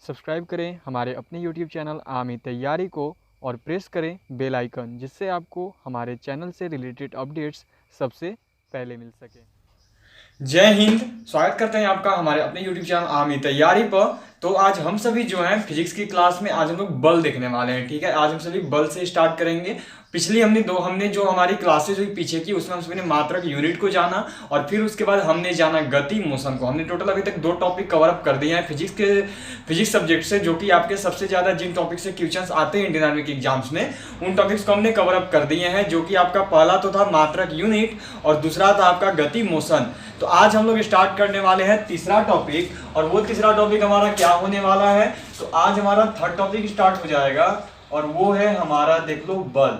Subscribe करें हमारे अपने YouTube चैनल आमी तैयारी को और प्रेस करें बेल आइकन, जिससे आपको हमारे चैनल से रिलेटेड अपडेट्स सबसे पहले मिल सके। जय हिंद। स्वागत करते हैं आपका हमारे अपने YouTube चैनल आमी तैयारी पर। तो आज हम सभी जो हैं फिजिक्स की क्लास में आज हम लोग बल देखने वाले हैं। ठीक है, आज हम सभी बल से स्टार्ट करेंगे। पिछली हमने जो हमारी क्लासेस हुई पीछे की, उसमें हम सभी ने मात्रक यूनिट को जाना और फिर उसके बाद हमने जाना गति मोशन को। हमने टोटल अभी तक 2 टॉपिक कवर अप कर दिए हैं फिजिक्स सब्जेक्ट से, जो कि आपके सबसे ज्यादा जिन टॉपिक से क्वेश्चंस आते हैं इंडियन आर्मी के एग्जाम्स में, उन टॉपिक्स को हमने कवर अप कर दिए हैं। जो कि आपका पहला तो था मात्रक यूनिट और दूसरा था आपका गति मोशन। तो आज हम लोग स्टार्ट करने वाले हैं तीसरा टॉपिक, और वो तीसरा टॉपिक हमारा क्या होने वाला है, तो आज हमारा थर्ड टॉपिक स्टार्ट हो जाएगा और वो है हमारा, देख लो, बल।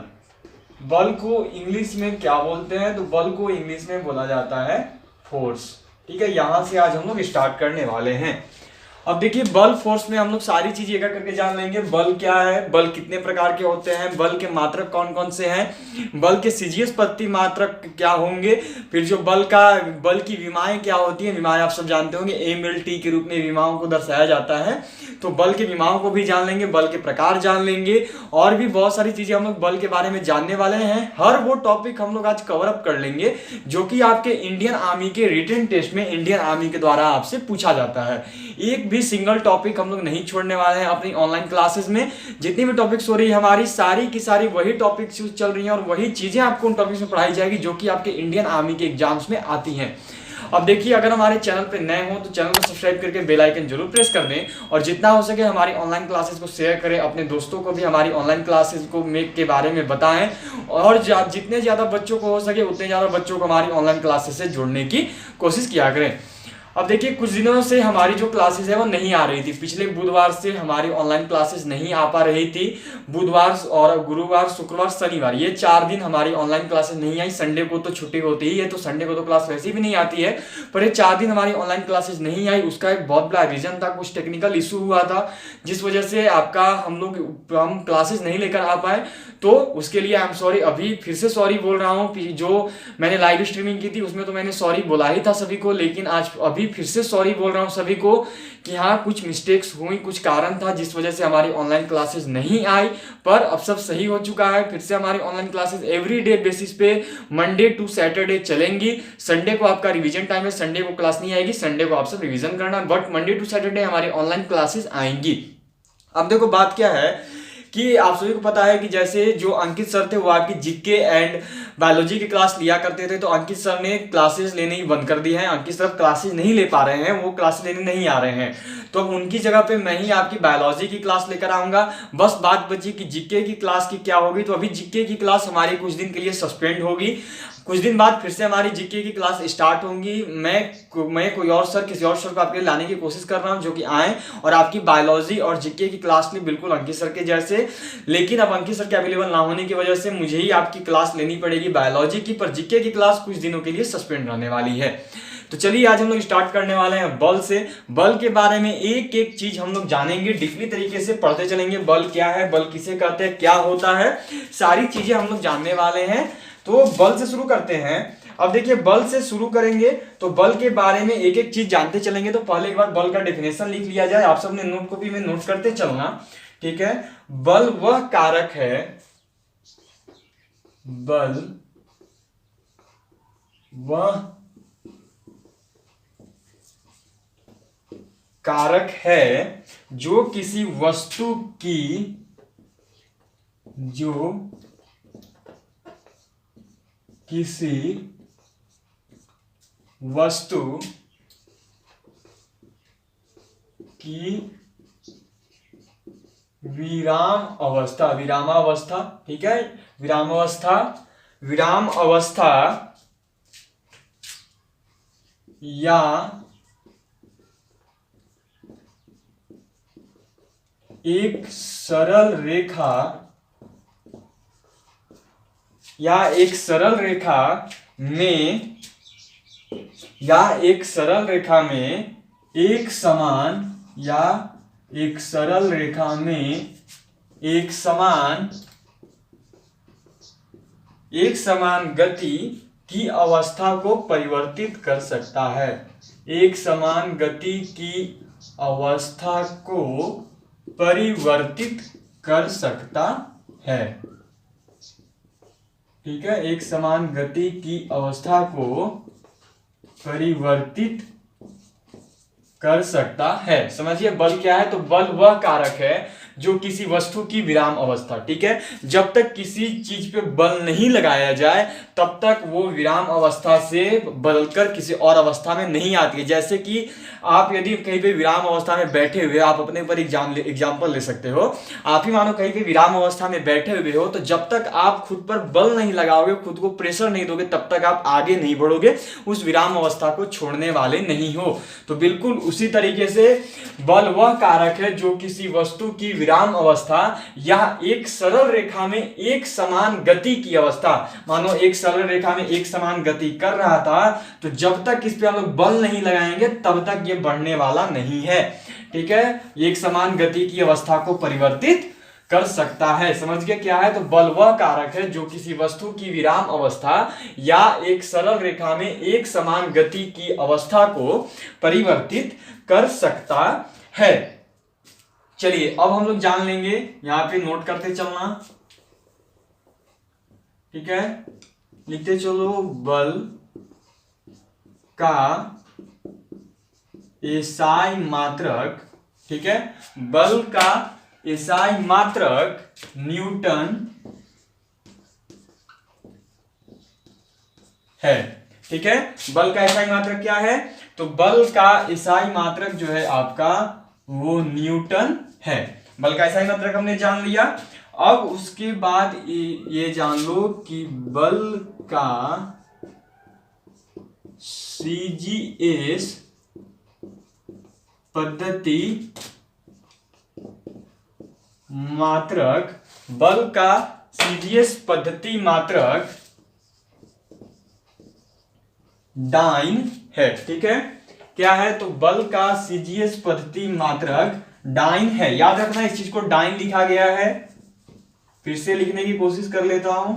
बल को इंग्लिश में क्या बोलते हैं, तो बल को इंग्लिश में बोला जाता है फोर्स। ठीक है, यहां से आज हम लोग स्टार्ट करने वाले हैं। अब देखिए, बल फोर्स में हम लोग सारी चीजें एक करके जान लेंगे। बल क्या है, बल कितने प्रकार के होते हैं, बल के मात्रक कौन कौन से हैं, बल के सीजीएस प्रति मात्रक क्या होंगे, फिर जो बल की विमाएं क्या होती हैं। विमाएं आप सब जानते होंगे, MLT के रूप में विमाओं को दर्शाया जाता है। तो बल के विमाओं को भी जान लेंगे, बल के प्रकार जान लेंगे, और भी बहुत सारी चीजें हम लोग बल के बारे में जानने वाले हैं। हर वो टॉपिक हम लोग आज कवर अप कर लेंगे जो कि आपके इंडियन आर्मी के रिटन टेस्ट में इंडियन आर्मी के द्वारा आपसे पूछा जाता है। एक भी सिंगल टॉपिक हम लोग नहीं छोड़ने वाले हैं अपनी ऑनलाइन क्लासेस में। जितनी भी टॉपिक्स हो रही है हमारी, सारी की सारी वही टॉपिक्स चल रही हैं और वही चीजें आपको उन टॉपिक्स में पढ़ाई जाएगी जो कि आपके इंडियन आर्मी के एग्जाम्स में आती हैं। अब देखिए, अगर हमारे चैनल पे नए हो तो चैनल को सब्सक्राइब करके बेल आइकन जरूर प्रेस कर दें, और जितना हो सके हमारी ऑनलाइन क्लासेस को शेयर करें, अपने दोस्तों को भी हमारी ऑनलाइन क्लासेस को के बारे में बताएं, और जितने ज़्यादा बच्चों को हो सके उतने ज़्यादा बच्चों को हमारी ऑनलाइन क्लासेस से जोड़ने की कोशिश किया करें। अब देखिए, कुछ दिनों से हमारी जो क्लासेस है वो नहीं आ रही थी। पिछले बुधवार से हमारी ऑनलाइन क्लासेस नहीं आ पा रही थी। बुधवार और गुरुवार, शुक्रवार, शनिवार, ये 4 दिन हमारी ऑनलाइन क्लासेस नहीं आई। संडे को तो छुट्टी होती ही है, तो संडे को तो क्लास वैसे भी नहीं आती है, पर ये 4 दिन हमारी ऑनलाइन क्लासेस नहीं आई। उसका एक बहुत बड़ा रीजन था, कुछ टेक्निकल इशू हुआ था जिस वजह से हम क्लासेस नहीं लेकर आ पाए। तो उसके लिए आई एम सॉरी। अभी फिर से सॉरी बोल रहा हूँ। जो मैंने लाइव स्ट्रीमिंग की थी उसमें तो मैंने सॉरी बोला ही था सभी को, लेकिन आज अभी फिर से सॉरी बोल रहा हूँ सभी को कि हाँ, कुछ मिस्टेक्स हुई, कुछ कारण था जिस वजह से हमारी ऑनलाइन क्लासेस नहीं आई। पर अब सब सही हो चुका है। फिर से हमारी ऑनलाइन क्लासेस एवरीडे बेसिस पे मंडे टू सैटरडे चलेंगी। संडे को आपका रिवीजन टाइम है, संडे को क्लास नहीं आएगी, संडे को आप सब रिवीजन करना, बट मंडे टू सैटरडे हमारी ऑनलाइन क्लासेस आएंगी। अब देखो, बात क्या है कि आप सभी को पता है कि जैसे जो अंकित सर थे वो आपकी जीके एंड बायोलॉजी की क्लास लिया करते थे, तो अंकित सर ने क्लासेस लेने ही बंद कर दी है। अंकित सर क्लासेस नहीं ले पा रहे हैं, वो क्लास लेने नहीं आ रहे हैं। तो अब उनकी जगह पे मैं ही आपकी बायोलॉजी की क्लास लेकर आऊंगा। बस बात बची कि जीके की क्लास की क्या होगी। तो अभी जीके की क्लास हमारी कुछ दिन के लिए सस्पेंड होगी। कुछ दिन बाद फिर से हमारी जीके की क्लास स्टार्ट होंगी। मैं कोई और सर, किसी और सर को आपके लिए लाने की कोशिश कर रहा हूं जो कि आए और आपकी बायोलॉजी और जीके की क्लास ले, बिल्कुल अंकित सर के जैसे। लेकिन अब अंकित सर के अवेलेबल ना होने की वजह से मुझे ही आपकी क्लास लेनी पड़ेगी बायोलॉजी की, पर जीके की क्लास कुछ दिनों के लिए सस्पेंड रहने वाली है। तो चलिए, आज हम लोग स्टार्ट करने वाले हैं बल से। बल के बारे में एक एक चीज हम लोग जानेंगे, डीपली तरीके से पढ़ते चलेंगे। बल क्या है, बल किसे कहते हैं, क्या होता है, सारी चीजें हम लोग जानने वाले हैं। तो बल से शुरू करते हैं। अब देखिए, बल से शुरू करेंगे तो बल के बारे में एक एक चीज जानते चलेंगे। तो पहले एक बार बल का डेफिनेशन लिख लिया जाए। आप सबने नोट कॉपी में नोट करते चलना, ठीक है। बल वह कारक है, बल वह कारक है जो किसी वस्तु की विरामावस्था, ठीक है, विराम अवस्था या एक सरल रेखा में एक समान गति की अवस्था को परिवर्तित कर सकता है। एक समान गति की अवस्था को परिवर्तित कर सकता है। ठीक है, एक समान गति की अवस्था को परिवर्तित कर सकता है। समझिए बल क्या है, तो बल वह कारक है जो किसी वस्तु की विराम अवस्था, ठीक है, जब तक किसी चीज पे बल नहीं लगाया जाए तब तक वो विराम अवस्था से बदलकर किसी और अवस्था में नहीं आती है। जैसे कि आप यदि कहीं पे विराम अवस्था में बैठे हुए, आप अपने ऊपर एग्जाम्पल ले सकते हो। आप ही मानो कहीं पे विराम अवस्था में बैठे हुए हो, तो जब तक आप खुद पर बल नहीं लगाओगे, खुद को प्रेशर नहीं दोगे, तब तक आप आगे नहीं बढ़ोगे, उस विराम अवस्था को छोड़ने वाले नहीं हो। तो बिल्कुल उसी तरीके से बल वह कारक है जो किसी वस्तु की विराम अवस्था या एक सरल रेखा में एक समान गति की अवस्था, मानो एक सरल रेखा में एक समान गति कर रहा था, तो जब तक इस पे हम लोग बल नहीं लगाएंगे तब तक ये बढ़ने वाला नहीं है। ठीक है, एक समान गति की अवस्था को परिवर्तित कर सकता है। समझ गए क्या है, तो बल वह कारक है जो किसी वस्तु की विराम अवस्था या एक सरल रेखा में एक समान गति की अवस्था को परिवर्तित कर सकता है। चलिए अब हम लोग जान लेंगे, यहां पे नोट करते चलना। ठीक है, लिखते चलो, बल का एसआई मात्रक, ठीक है, बल का एसआई मात्रक न्यूटन है। ठीक है, बल का एसआई मात्रक क्या है, तो बल का एसआई मात्रक जो है आपका वो न्यूटन है। बल का एसआई मात्रक हमने जान लिया। अब उसके बाद ये जान लो कि बल का सीजीएस पद्धति मात्रक, बल का सीजीएस पद्धति मात्रक डाइन है। ठीक है, क्या है, तो बल का सीजीएस पद्धति मात्रक डाइन है। याद रखना इस चीज को डाइन लिखा गया है, फिर से लिखने की कोशिश कर लेता हूं,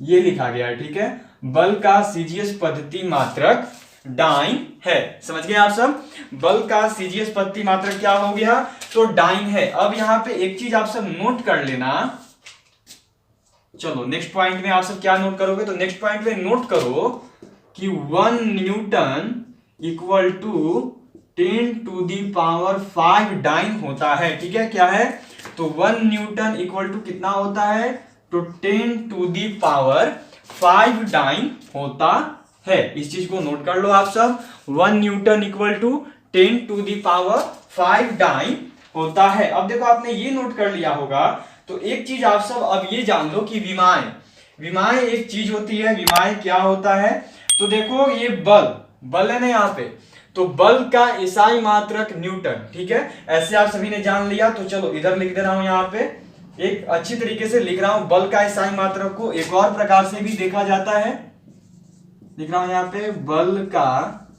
ये लिखा गया है। ठीक है, बल का सीजीएस पद्धति मात्रक डाइन है। समझ गए आप सब, बल का सीजीएस पद्धति मात्रक क्या हो गया, तो डाइन है। अब यहां पे एक चीज आप सब नोट कर लेना। चलो नेक्स्ट पॉइंट में आप सब क्या नोट करोगे, तो नेक्स्ट पॉइंट में नोट करो कि 1 न्यूटन इक्वल टू 10⁵ डाइन होता है। ठीक है, क्या है, तो 1 न्यूटन इक्वल टू कितना होता है, तो 10⁵ डाइन होता है। इस चीज को नोट कर लो आप सब, 1 न्यूटन इक्वल टू 10⁵ डाइन होता है। अब देखो आपने ये नोट कर लिया होगा, तो एक चीज आप सब अब ये जान लो कि विमाएं एक चीज होती है। विमाएं क्या होता है, तो देखो ये बल है ना यहाँ पे, तो बल का एसआई मात्रक न्यूटन। ठीक है, ऐसे आप सभी ने जान लिया। तो चलो इधर लिख दे रहा हूं, यहाँ पे एक अच्छी तरीके से लिख रहा हूं। बल का एसआई मात्रक को एक और प्रकार से भी देखा जाता है, लिख रहा हूं यहाँ पे, बल का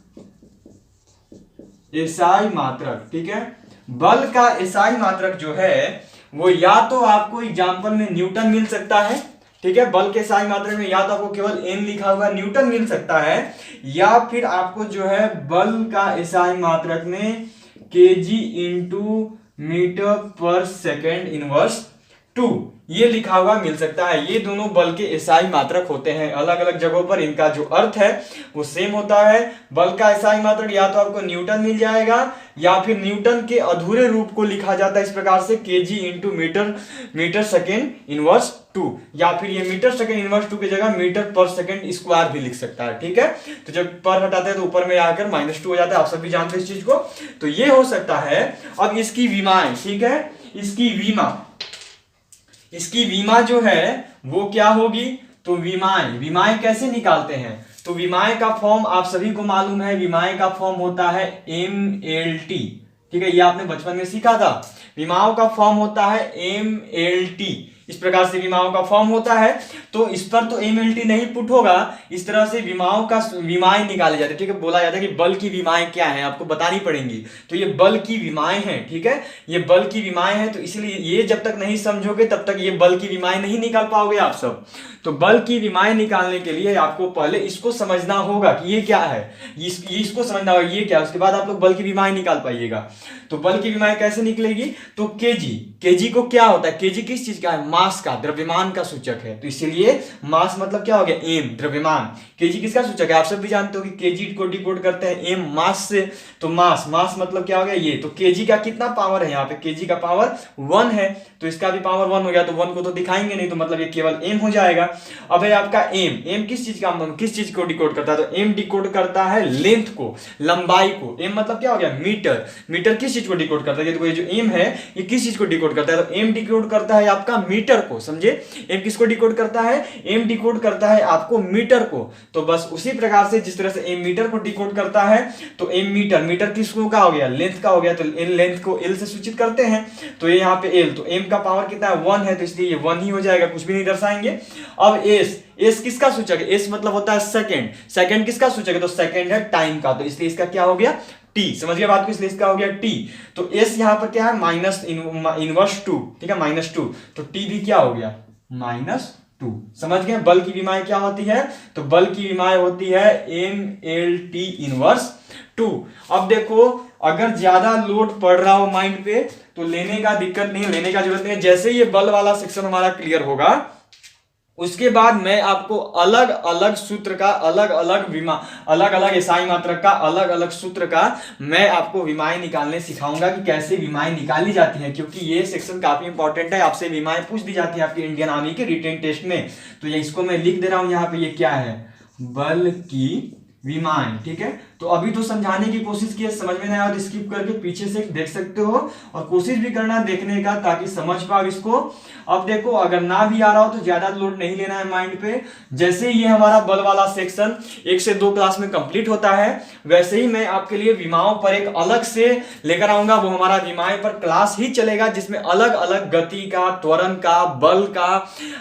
एसआई मात्रक। ठीक है, बल का एसआई मात्रक जो है वो या तो आपको एग्जाम्पल में न्यूटन मिल सकता है। ठीक है, बल के एसआई मात्रक में या तो आपको केवल n लिखा हुआ न्यूटन मिल सकता है, या फिर आपको जो है बल का एसआई मात्रक में kg × मीटर/सेकंड इनवर्स 2 ये लिखा हुआ मिल सकता है। ये दोनों बल के एसआई मात्रक होते हैं। अलग अलग जगहों पर इनका जो अर्थ है वो सेम होता है। बल का एसआई मात्रक या तो आपको न्यूटन मिल जाएगा, या फिर न्यूटन के अधूरे रूप को लिखा जाता है इस प्रकार से, kg × मीटर/सेकंड इनवर्स 2, या फिर ये मीटर/सेकंड इनवर्स 2 की जगह मीटर/सेकंड² भी लिख सकता है। ठीक है, तो जब पर हटाते हैं तो ऊपर में आकर -2 हो जाता है, आप सभी जानते हैं इस चीज को। तो ये हो सकता है। अब इसकी विमाएं, ठीक है, इसकी विमा जो है वो क्या होगी, तो विमाएं कैसे निकालते हैं, तो विमाएं का फॉर्म आप सभी को मालूम है। विमाएं का फॉर्म होता है mLT। ठीक है, ये आपने बचपन में सीखा था। विमाओं का फॉर्म होता है mLT। इस प्रकार से विमाओं का फॉर्म होता है। तो इस पर तो एमएलटी नहीं पुट होगा, इस तरह से विमाओं का विमाएं निकाले जाते हैं, ठीक है। बोला जाता है कि बल की विमाएं क्या है, आपको बतानी पड़ेंगी। तो ये बल की विमाएं हैं, ठीक है, ये बल की विमाएं हैं। तो इसलिए ये जब तक नहीं समझोगे तब तक ये बल की विमाएं नहीं निकाल पाओगे आप सब। तो बल की विमाएं निकालने के लिए आपको पहले इसको समझना होगा कि ये क्या है, इसको समझना होगा ये क्या है, उसके बाद आप लोग बल की विमाएं निकाल पाइएगा। तो बल की विमाएं कैसे निकलेगी, तो केजी को क्या होता है, केजी किस चीज का है, मास का, द्रव्यमान का सूचक है। तो इसीलिए मास मतलब क्या हो गया, एम, द्रव्यमान। केजी किसका सूचक है, आप सब भी जानते हो कि केजी को डिकोड करते हैं एम मास से। तो मास मतलब क्या हो गया ये। तो केजी का कितना पावर है, यहाँ पे केजी का पावर 1 है, तो इसका भी पावर 1 हो गया। तो 1 को तो दिखाएंगे नहीं, तो मतलब ये केवल एम हो जाएगा। अब है आपका एम किस चीज को डिकोड करता है, तो एम डिकोड करता है लेंथ को, लंबाई को। एम मतलब क्या हो गया, मीटर किस चीज को डिकोड करता है, तो ये जो एम है ये किस चीज को डिकोड करता है, तो एम डिकोड करता है आपका मीटर को, समझे। एम किसको डिकोड करता है, एम डिकोड करता है आपको मीटर को। तो बस उसी प्रकार से जिस तरह से एम मीटर को डिकोड करता है, तो एम मीटर किसको का हो गया, लेंथ का हो गया। तो लेंथ को एल से सूचित करते हैं, तो ये यहाँ पे एल, तो एम का पावर कितना है 1 है, तो इसलिए ये 1 ही हो जाएगा, कुछ भी नहीं दर्शाएंगे। अब एस किसका सूचक है, एस मतलब होता है सेकंड किसका सूचक है, तो सेकंड है टाइम का, तो इसलिए इसका क्या हो गया टी, समझ गए बात को, इसलिए इसका हो गया टी। तो एस यहां पर क्या है, माइनस इनवर्स 2, ठीक है, -2, तो टी भी क्या हो गया -2। समझ गए बल की विमाएं क्या होती है, तो बल की विमाएं होती है MLT इनवर्स 2। अब देखो अगर ज्यादा लोड पड़ रहा हो माइंड पे तो लेने का दिक्कत नहीं, लेने का जरूरत नहीं है। जैसे ये बल वाला सेक्शन हमारा क्लियर होगा उसके बाद मैं आपको अलग अलग सूत्र का, अलग अलग एसआई मात्रक का, अलग अलग सूत्र का मैं आपको विमाएं निकालने सिखाऊंगा कि कैसे विमाएं निकाली जाती हैं, क्योंकि ये सेक्शन काफी इंपॉर्टेंट है। आपसे विमाएं पूछ दी जाती है आपकी इंडियन आर्मी के रिटेन टेस्ट में। तो ये इसको मैं लिख दे रहा हूं यहाँ पे, ये क्या है, बल की विमाएं, ठीक है। तो अभी तो समझाने की कोशिश की है, समझ में नहीं आया तो स्किप करके पीछे से देख सकते हो, और कोशिश भी करना देखने का ताकि समझ पाओ इसको। अब देखो अगर ना भी आ रहा हो तो ज्यादा लोड नहीं लेना है माइंड पे। जैसे ही ये हमारा बल वाला सेक्शन 1 से 2 क्लास में कंप्लीट होता है, वैसे ही मैं आपके लिए विमाओं पर एक अलग से लेकर आऊंगा। वो हमारा विमाएं पर क्लास ही चलेगा जिसमें अलग अलग गति का, त्वरण का, बल का,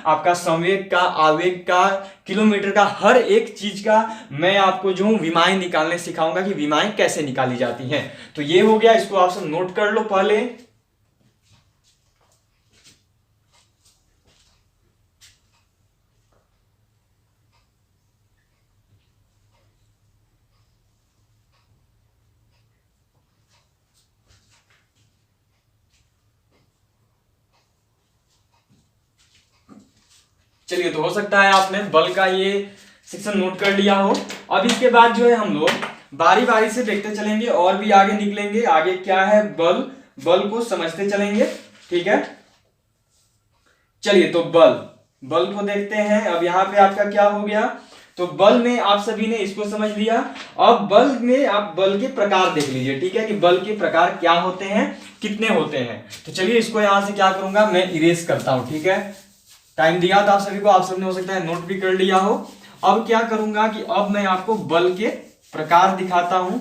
आपका संवेग का, आवेग का, किलोमीटर का, हर एक चीज का मैं आपको जो विमाएं निकालने सिखाऊंगा कि विमाएं कैसे निकाली जाती हैं। तो ये हो गया, इसको आप सब नोट कर लो पहले। चलिए, तो हो सकता है आपने बल का ये सेक्शन नोट कर लिया हो। अब इसके बाद जो है हम लोग बारी बारी से देखते चलेंगे और भी आगे निकलेंगे। आगे क्या है, बल को समझते चलेंगे, ठीक है। चलिए, तो बल को देखते हैं। अब यहाँ पे आपका क्या हो गया, तो बल में आप सभी ने इसको समझ लिया। अब बल में आप बल के प्रकार देख लीजिए, ठीक है, कि बल के प्रकार क्या होते हैं, कितने होते हैं। तो चलिए इसको यहां से क्या करूंगा, मैं इरेज करता हूं, ठीक है। टाइम दिया था आप सभी को, आप सबने हो सकता है नोट भी कर लिया हो। अब क्या करूंगा कि अब मैं आपको बल के प्रकार दिखाता हूं।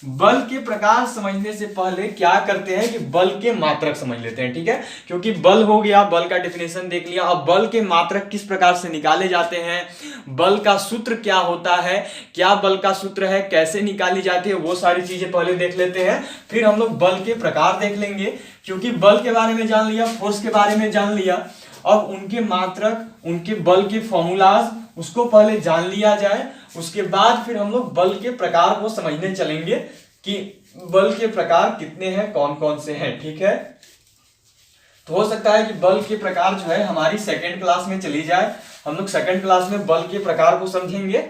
बल के प्रकार समझने से पहले क्या करते हैं कि बल के मात्रक समझ लेते हैं, ठीक है। क्योंकि बल हो गया, बल का डेफिनेशन देख लिया। अब बल के मात्रक किस प्रकार से निकाले जाते हैं, बल का सूत्र क्या होता है, क्या बल का सूत्र है, कैसे निकाली जाती है, वो सारी चीजें पहले देख लेते हैं। फिर हम लोग बल के प्रकार देख लेंगे। क्योंकि बल के बारे में जान लिया, फोर्स के बारे में जान लिया, अब उनके मात्रक, उनके बल के फॉर्मूलाज, उसको पहले जान लिया जाए। उसके बाद फिर हम लोग बल के प्रकार को समझने चलेंगे कि बल के प्रकार कितने हैं, कौन कौन से हैं, ठीक है। तो हो सकता है कि बल के प्रकार जो है हमारी सेकेंड क्लास में चली जाए, हम लोग सेकेंड क्लास में बल के प्रकार को समझेंगे।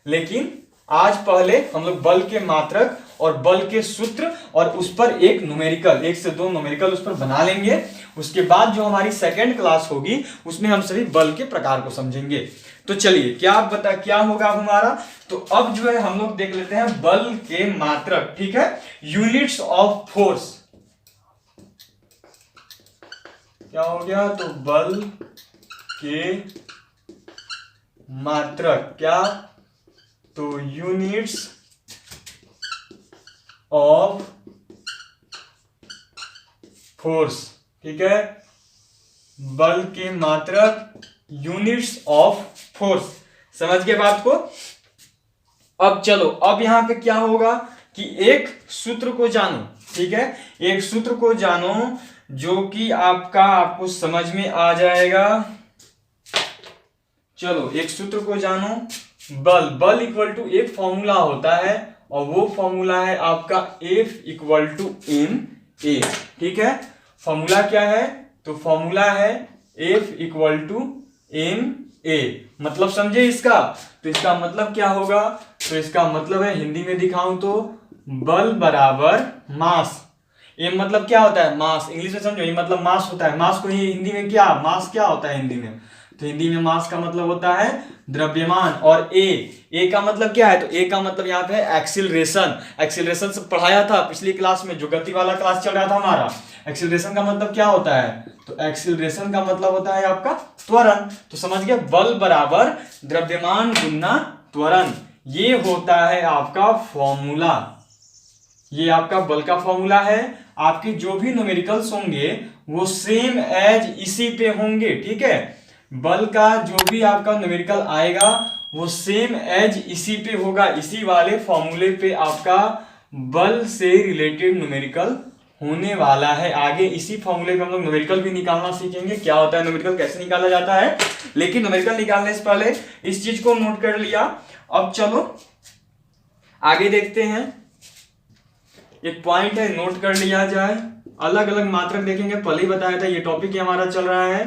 लेकिन आज पहले हम लोग बल के मात्रक और बल के सूत्र और उस पर एक न्यूमेरिकल, 1 से 2 न्यूमेरिकल उस पर बना लेंगे। उसके बाद जो हमारी सेकेंड क्लास होगी उसमें हम सभी बल के प्रकार को समझेंगे। तो चलिए क्या होगा हमारा, तो अब जो है हम लोग देख लेते हैं बल के मात्रक, ठीक है। यूनिट्स ऑफ फोर्स क्या हो गया, तो बल के मात्रक क्या, तो यूनिट्स ऑफ फोर्स, ठीक है। बल के मात्रक, यूनिट्स ऑफ फोर्स। समझ गए बात को? अब चलो, अब यहां पे क्या होगा कि एक सूत्र को जानो, ठीक है, एक सूत्र को जानो जो कि आपको समझ में आ जाएगा। चलो एक सूत्र को जानो, बल इक्वल टू एक फॉर्मूला होता है और वो फॉर्मूला है आपका F equal to M A. ठीक है, फॉर्मूला क्या है? तो फॉर्मूला है F equal to M A. मतलब समझे इसका? तो इसका मतलब क्या होगा? तो इसका मतलब है, हिंदी में दिखाऊं तो बल बराबर मास। एम मतलब क्या होता है? मास। इंग्लिश में समझो, ये मतलब मास होता है। मास को ही हिंदी में क्या, मास क्या होता है हिंदी में? तो हिंदी में मास का मतलब होता है द्रव्यमान। और ए का मतलब क्या है? तो ए का मतलब यहाँ पे है एक्सीलरेशन। एक्सीलरेशन से पढ़ाया था पिछली क्लास में, जो गति वाला क्लास चल रहा था हमारा। एक्सीलरेशन का मतलब क्या होता है? तो एक्सीलरेशन का मतलब होता है आपका त्वरण। तो समझ गए, बल बराबर द्रव्यमान गुना त्वरण, ये होता है आपका फॉर्मूला। ये आपका बल का फॉर्मूला है। आपके जो भी न्यूमेरिकल्स होंगे वो सेम एज इसी पे होंगे। ठीक है, बल का जो भी आपका न्यूमेरिकल आएगा वो सेम एज इसी पे होगा, इसी वाले फॉर्मूले पे आपका बल से रिलेटेड न्यूमेरिकल होने वाला है। आगे इसी फॉर्मूले पे हम लोग न्यूमेरिकल भी निकालना सीखेंगे, क्या होता है न्यूमेरिकल, कैसे निकाला जाता है। लेकिन न्यूमेरिकल निकालने से पहले इस चीज को नोट कर लिया। अब चलो आगे देखते हैं। एक पॉइंट है, नोट कर लिया जाए। अलग अलग मात्रक देखेंगे, पहले ही बताया था ये टॉपिक ही हमारा चल रहा है।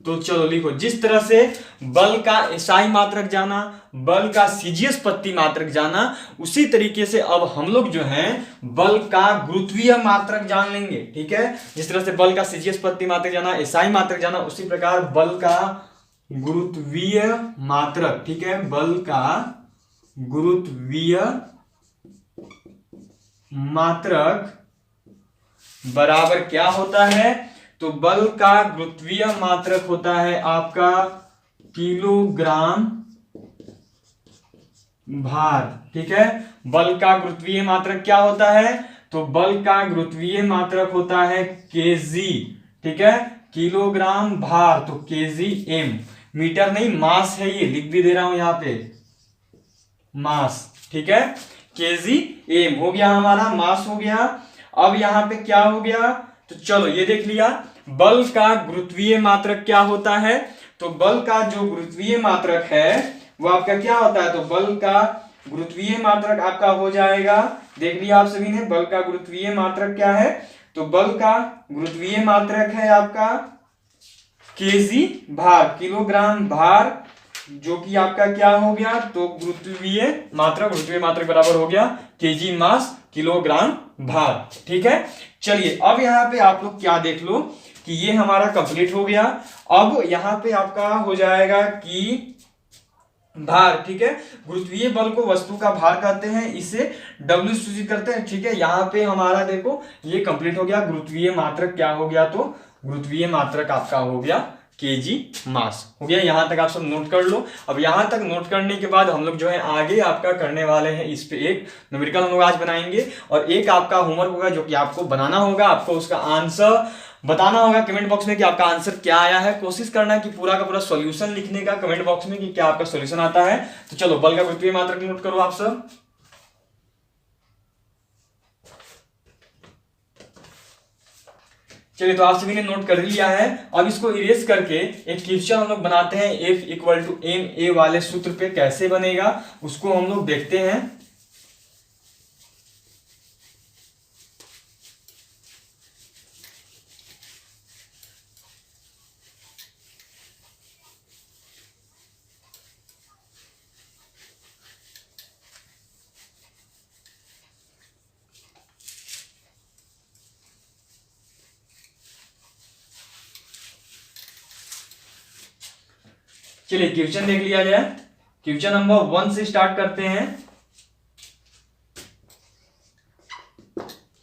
तो चलो लिखो, जिस तरह से बल का एसआई मात्रक जाना, बल का सीजीएस पत्ती मात्रक जाना, उसी तरीके से अब हम लोग जो हैं बल का गुरुत्वीय मात्रक जान लेंगे। ठीक है, जिस तरह से बल का सीजीएस पत्ती मात्रक जाना, एसआई मात्रक जाना, उसी प्रकार बल का गुरुत्वीय मात्रक, ठीक है, बल का गुरुत्वीय मात्रक बराबर क्या होता है? तो बल का गुरुत्वीय मात्रक होता है आपका किलोग्राम भार। ठीक है, बल का गुरुत्वीय मात्रक क्या होता है? तो बल का गुरुत्वीय मात्रक होता है केजी। ठीक है, किलोग्राम भार, तो केजी एम, मीटर नहीं मास है, ये लिख भी दे रहा हूं यहां पे, मास। ठीक है, केजी एम हो गया हमारा, मास हो गया। अब यहां पे क्या हो गया? तो चलो ये देख लिया, बल का गुरुत्वीय मात्रक क्या होता है? तो बल का जो गुरुत्वीय मात्रक है वो आपका क्या होता है? तो बल का गुरुत्वीय मात्रक आपका हो जाएगा, देख लिया आप सभी ने, बल का गुरुत्वीय मात्रक क्या है? तो बल का गुरुत्वीय मात्रक है आपका केजी भार, किलोग्राम भार, जो कि आपका क्या हो गया? तो गुरुत्वीय मात्रक बराबर हो गया केजी मास, किलोग्राम भार। ठीक है, चलिए अब यहां पे आप लोग क्या देख लो कि ये हमारा कंप्लीट हो गया। अब यहां पे आपका हो जाएगा कि भार। ठीक है, गुरुत्वीय बल को वस्तु का भार कहते हैं, इसे W सूचित करते हैं। ठीक है, यहां पे हमारा देखो ये कंप्लीट हो गया। गुरुत्वीय मात्रक क्या हो गया? तो गुरुत्वीय मात्रक आपका हो गया केजी मास हो गया। यहां तक आप सब नोट कर लो। अब यहां तक नोट करने के बाद हम लोग जो है आगे आपका करने वाले हैं, इस पे एक न्यूमेरिकल हम लोग आज बनाएंगे और एक आपका होमवर्क होगा जो कि आपको बनाना होगा। आपको उसका आंसर बताना होगा कमेंट बॉक्स में कि आपका आंसर क्या आया है। कोशिश करना है कि पूरा का पूरा सॉल्यूशन लिखने का कमेंट बॉक्स में कि क्या आपका सॉल्यूशन आता है। तो चलो बल का गुरुत्वीय मात्रक नोट करो आप सब। चलिए, तो आप सभी ने नोट कर लिया है। अब इसको इरेज करके एक क्वेश्चन हम लोग बनाते हैं, F equal to M A वाले सूत्र पे कैसे बनेगा उसको हम लोग देखते हैं। चलिए क्वेश्चन देख लिया जाए। क्वेश्चन नंबर 1 से स्टार्ट करते हैं।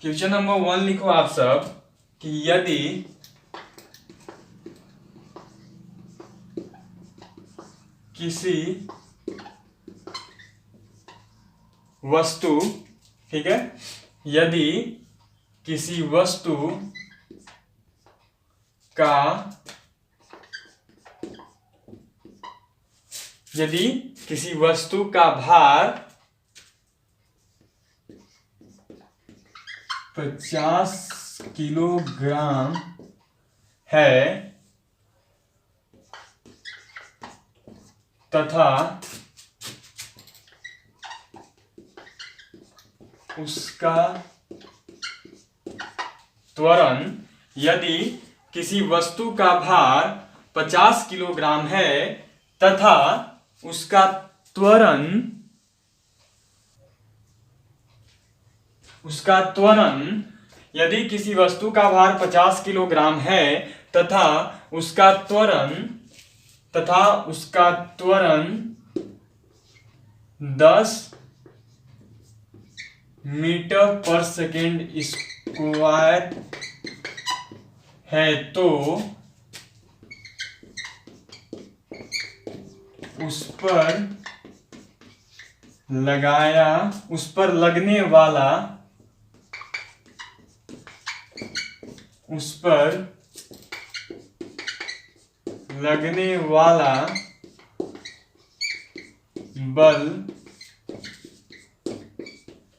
क्वेश्चन नंबर 1 लिखो आप सब कि यदि किसी वस्तु, ठीक है, यदि किसी वस्तु का यदि किसी वस्तु का भार 50 किलोग्राम है तथा उसका त्वरण यदि किसी वस्तु का भार 50 किलोग्राम है तथा उसका त्वरण यदि किसी वस्तु का भार 50 किलोग्राम है तथा उसका त्वरण 10 मीटर पर सेकेंड स्क्वायर है तो उस पर लगने वाला बल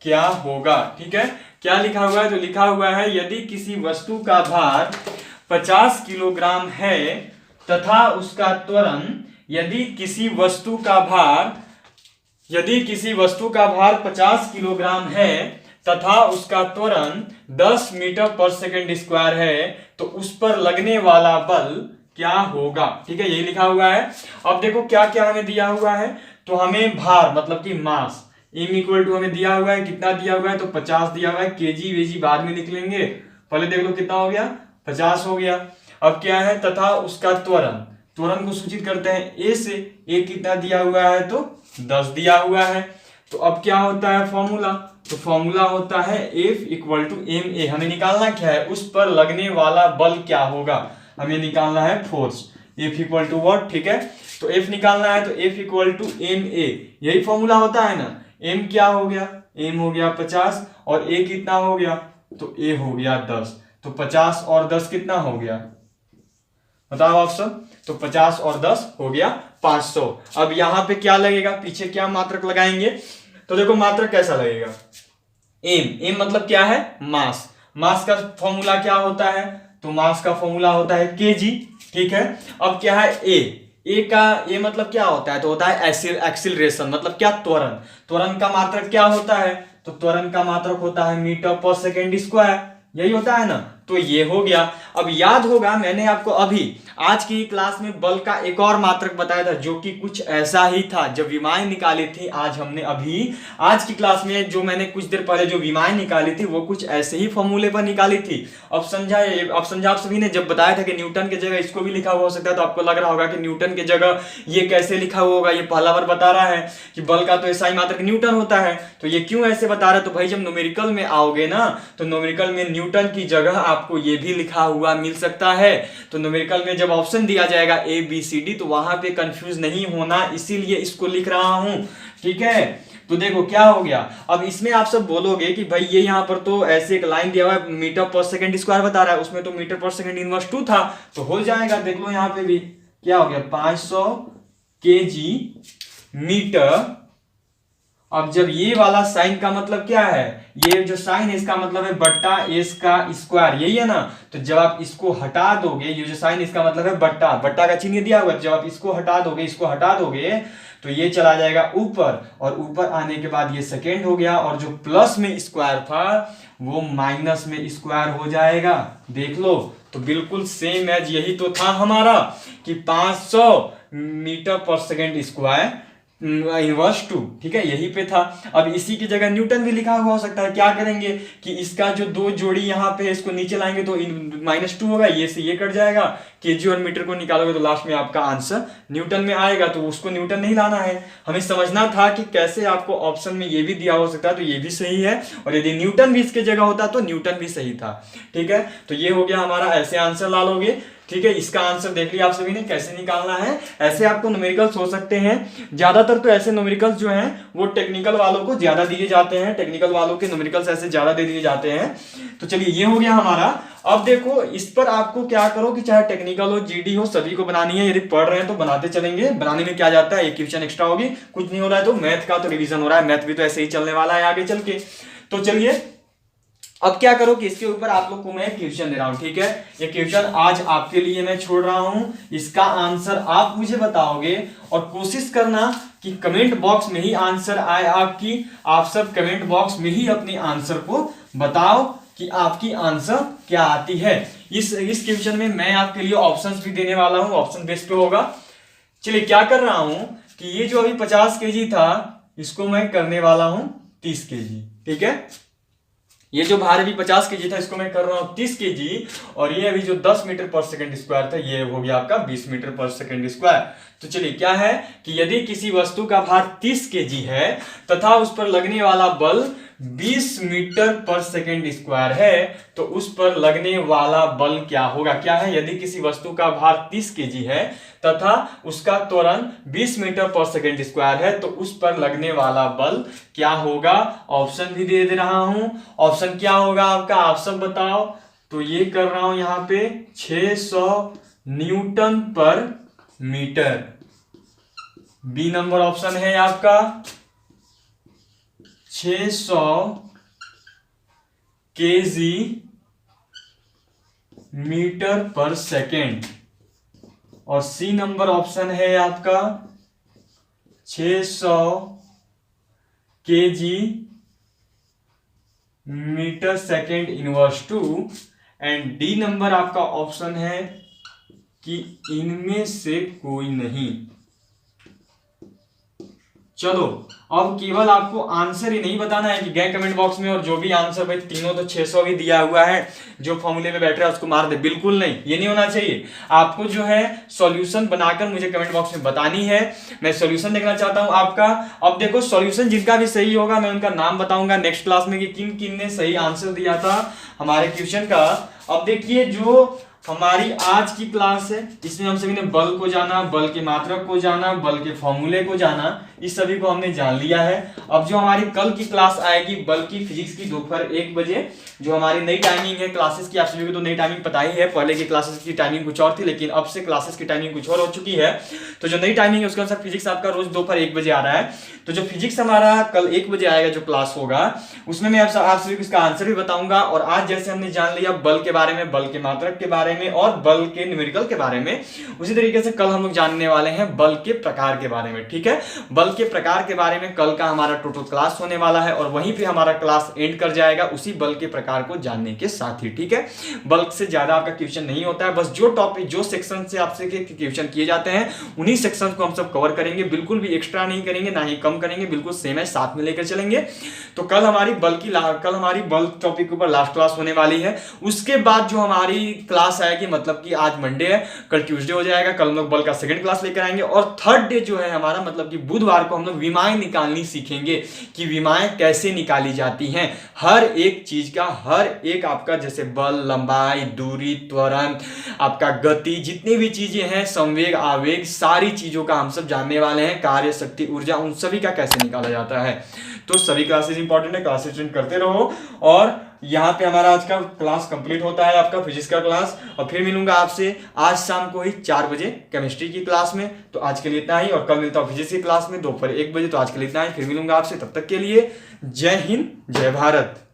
क्या होगा। ठीक है, क्या लिखा हुआ है? तो लिखा हुआ है यदि किसी वस्तु का भार 50 किलोग्राम है तथा उसका त्वरण यदि किसी वस्तु का भार 50 किलोग्राम है तथा उसका त्वरण 10 मीटर पर सेकेंड स्क्वायर है तो उस पर लगने वाला बल क्या होगा। ठीक है, यही लिखा हुआ है। अब देखो क्या क्या हमें दिया हुआ है। तो हमें भार मतलब कि मास m इक्वल टू हमें दिया हुआ है, कितना दिया हुआ है? तो 50 दिया हुआ है। केजी वेजी बाद में निकलेंगे, पहले देख लो कितना हो गया, 50 हो गया। अब क्या है? तथा उसका त्वरण को सूचित करते हैं a से। a कितना दिया हुआ है? तो 10 दिया हुआ है। तो अब क्या होता है फॉर्मूला? तो फॉर्मूला होता है F इक्वल टू ma। हमें निकालना क्या है? उस पर लगने वाला बल क्या होगा, हमें निकालना है force. F equal to what? ठीक है, तो F निकालना है तो F इक्वल टू ma, यही फॉर्मूला होता है ना। m क्या हो गया? m हो गया 50 और a कितना हो गया? तो a हो गया 10। तो 50 और 10 कितना हो गया, बताओ आप सब? तो 50 और 10 हो गया 500। अब यहां पे क्या लगेगा, पीछे क्या मात्रक लगाएंगे? तो देखो मात्रक कैसा लगेगा, m मतलब क्या है? मास। मास का फॉर्मूला क्या होता है? तो मास का फॉर्मूला होता है kg। ठीक है, अब क्या है? a मतलब क्या होता है? तो होता है एक्सीलरेशन, मतलब क्या? त्वरण का मात्रक क्या होता है? तो त्वरण का मात्रक होता है मीटर पर सेकेंड स्क्वायर, यही होता है ना। तो ये हो गया। अब याद होगा मैंने आपको अभी आज की क्लास में बल का एक और मात्रक बताया था जो कि कुछ ऐसा ही था। जब विमाएं निकाली थी आज हमने, अभी आज की क्लास में जो मैंने कुछ देर पहले जो विमाएं निकाली थी वो कुछ ऐसे ही फॉर्मूले पर निकाली थी। अब समझा आप सभी ने जब बताया था कि न्यूटन की जगह इसको भी लिखा हुआ हो सकता है, तो आपको लग रहा होगा कि न्यूटन की जगह ये कैसे लिखा हुआ होगा। ये पहला बार बता रहा है कि बल का तो ऐसा ही मात्रक न्यूटन होता है। तो ये क्यों ऐसे बता रहा है? तो भाई जब न्यूमेरिकल में आओगे ना, तो न्यूमेरिकल में न्यूटन की जगह आपको ये भी लिखा हुआ मिल सकता है। तो न्यूमेरिकल में जब ऑप्शन दिया जाएगा ABCD तो वहां पे कंफ्यूज नहीं होना, इसीलिए इसको लिख रहा हूं। ठीक है, तो देखो क्या हो गया। अब इसमें आप सब बोलोगे कि भाई ये यहाँ पर तो ऐसे एक लाइन दिया हुआ है, मीटर पर सेकंड स्क्वायर बता रहा है, उसमें तो मीटर पर सेकंड इनवर्स 2 था, तो हो जाएगा। देख लो यहाँ पे भी क्या हो गया, 500 kg मीटर। अब जब ये वाला साइन का मतलब क्या है, ये जो साइन है इसका मतलब है बट्टा एस का स्क्वायर, यही है ना। तो जब आप इसको हटा दोगे, ये जो साइन इसका मतलब है बट्टा का चिन्ह दिया हुआ है, जब आप इसको हटा दोगे तो ये चला जाएगा ऊपर, और ऊपर आने के बाद ये सेकेंड हो गया, और जो प्लस में स्क्वायर था वो माइनस में स्क्वायर हो जाएगा। देख लो, तो बिल्कुल सेम एज यही तो था हमारा कि 500 मीटर पर सेकेंड स्क्वायर इनवर्स 2। ठीक है, यही पे था। अब इसी की जगह न्यूटन भी लिखा हुआ हो सकता है। क्या करेंगे कि इसका जो दो जोड़ी यहाँ पे इसको नीचे लाएंगे तो -2 होगा, ये से ये कट जाएगा, केजी और मीटर को निकालोगे तो लास्ट में आपका आंसर न्यूटन में आएगा। तो उसको न्यूटन नहीं लाना है, हमें समझना था कि कैसे आपको ऑप्शन में ये भी दिया हो सकता है, तो ये भी सही है, और यदि न्यूटन भी इसके जगह होता तो न्यूटन भी सही था। ठीक है, तो ये हो गया हमारा, ऐसे आंसर ला लोगे। ठीक है, इसका आंसर देख लिया आप सभी ने कैसे निकालना है। ऐसे आपको न्यूमेरिकल्स हो सकते हैं, ज्यादातर तो ऐसे न्यूमेरिकल्स जो हैं वो टेक्निकल वालों को ज्यादा दिए जाते हैं, टेक्निकल वालों के न्यूमेरिकल्स ऐसे ज्यादा दे दिए जाते हैं। तो चलिए ये हो गया हमारा। अब देखो इस पर आपको क्या करो कि चाहे टेक्निकल हो, जीडी हो, सभी को बनानी है। यदि पढ़ रहे हैं तो बनाते चलेंगे, बनाने में क्या जाता है, एक क्वेश्चन एक्स्ट्रा होगी, कुछ नहीं हो रहा है तो मैथ का तो रिवीजन हो रहा है, मैथ भी तो ऐसे ही चलने वाला है आगे चल के। तो चलिए अब क्या करो कि इसके ऊपर आप लोग को मैं क्वेश्चन दे रहा हूं, ठीक है। ये क्वेश्चन आज आपके लिए मैं छोड़ रहा हूं, इसका आंसर आप मुझे बताओगे और कोशिश करना कि कमेंट बॉक्स में ही आंसर आए आपकी। आप सब कमेंट बॉक्स में ही अपनी आंसर को बताओ कि आपकी आंसर क्या आती है। इस क्वेश्चन में मैं आपके लिए ऑप्शंस भी देने वाला हूं, ऑप्शन बेस पे होगा। चलिए क्या कर रहा हूं कि ये जो अभी 50 केजी था इसको मैं करने वाला हूं 30 केजी, ठीक है। ये जो भार भी 50 केजी था इसको मैं कर रहा हूं 30 केजी, और ये अभी जो 10 मीटर पर सेकंड स्क्वायर था ये हो गया आपका 20 मीटर पर सेकंड स्क्वायर। तो चलिए क्या है कि यदि किसी वस्तु का भार 30 केजी है तथा उस पर लगने वाला बल 20 मीटर पर सेकंड स्क्वायर है तो उस पर लगने वाला बल क्या होगा। क्या है, यदि किसी वस्तु का भार 30 केजी है तथा उसका त्वरण 20 मीटर पर सेकंड स्क्वायर है तो उस पर लगने वाला बल क्या होगा। ऑप्शन भी दे रहा हूं, ऑप्शन क्या होगा आपका, आप सब बताओ। तो ये कर रहा हूं यहां पे 600 न्यूटन पर मीटर, बी नंबर ऑप्शन है आपका 600 केजी मीटर पर सेकेंड, और सी नंबर ऑप्शन है आपका 600 KG metre second inverse two, and D number आपका ऑप्शन है कि इनमें से कोई नहीं। चलो अब केवल आपको आंसर ही नहीं बताना है कि गए कमेंट बॉक्स में और जो भी आंसर भाई तीनों तो 600 भी दिया हुआ है, जो फॉर्मूले में बैठ रहा है उसको मार दे, बिल्कुल नहीं, ये नहीं होना चाहिए। आपको जो है सॉल्यूशन बनाकर मुझे कमेंट बॉक्स में बतानी है, मैं सॉल्यूशन देखना चाहता हूं आपका। अब देखो सॉल्यूशन जिनका भी सही होगा मैं उनका नाम बताऊंगा नेक्स्ट क्लास में कि किन किन ने सही आंसर दिया था हमारे क्वेश्चन का। अब देखिए जो हमारी आज की क्लास है इसमें हम सभी ने बल को जाना, बल के मात्रक को जाना, बल के फॉर्मूले को जाना, इस सभी को हमने जान लिया है। अब जो हमारी कल की क्लास आएगी बल की फिजिक्स की दोपहर 1 बजे, जो हमारी नई टाइमिंग है क्लासेस की, आप सभी को तो नई टाइमिंग पता ही है, पहले की क्लासेस की टाइमिंग कुछ और थी लेकिन अब से क्लासेस की टाइमिंग कुछ और हो चुकी है। तो जो नई टाइमिंग है उसके अनुसार फिजिक्स आपका रोज दोपहर 1 बजे आ रहा है। तो जो फिजिक्स हमारा कल 1 बजे आएगा जो क्लास होगा उसमें मैं आप सभी को इसका आंसर भी बताऊंगा। और आज जैसे हमने जान लिया बल के बारे में, बल के मात्रक के बारे में और बल के न्यूमेरिकल के बारे में, उसी तरीके से कल हम लोग जानने वाले हैं बल के प्रकार के बारे में, ठीक है। बल के प्रकार के बारे में कल का हमारा टोटल क्लास होने वाला है और वहीं पे हमारा क्लास एंड कर जाएगा उसी बल के प्रकार को जानने के साथ ही, ठीक है। बल से ज्यादा आपका क्वेश्चन नहीं होता है, बस जो टॉपिक जो सेक्शन से आपसे क्वेश्चन किए जाते हैं उन्हीं सेक्शन को हम सब कवर करेंगे, बिल्कुल भी एक्स्ट्रा नहीं करेंगे ना ही कम करेंगे, बिल्कुल सेम है, साथ में लेकर चलेंगे। तो कल हमारी बल टॉपिक के ऊपर लास्ट क्लास होने वाली है। उसके बाद जो हमारी क्लास आएगी, मतलब कि आज मंडे है, कल ट्यूसडे हो जाएगा, कल हम लोग बल का सेकंड क्लास लेकर आएंगे और थर्ड डे जो है हमारा मतलब कि बुधवार को हम लोग विमाएं निकालनी सीखेंगे कि विमाएं कैसे निकाली जाती हैं। हर एक चीज का, हर एक आपका जैसे बल, लंबाई, दूरी, त्वरण, आपका गति, जितनी भी चीजें हैं, संवेग, आवेग, सारी चीजों का हम सब जानने वाले हैं। कार्य, शक्ति, ऊर्जा, उन सभी का कैसे निकाला जाता है। तो सभी क्लासेस इंपॉर्टेंट है, क्लासेस अटेंड करते रहो। और यहाँ पे हमारा आज का क्लास कंप्लीट होता है आपका फिजिक्स का क्लास, और फिर मिलूंगा आपसे आज शाम को ही 4 बजे केमिस्ट्री की क्लास में। तो आज के लिए इतना ही, और कल मिलता हूँ फिजिक्स की क्लास में दोपहर 1 बजे। तो आज के लिए इतना ही, फिर मिलूंगा आपसे, तब तक के लिए जय हिंद, जय भारत।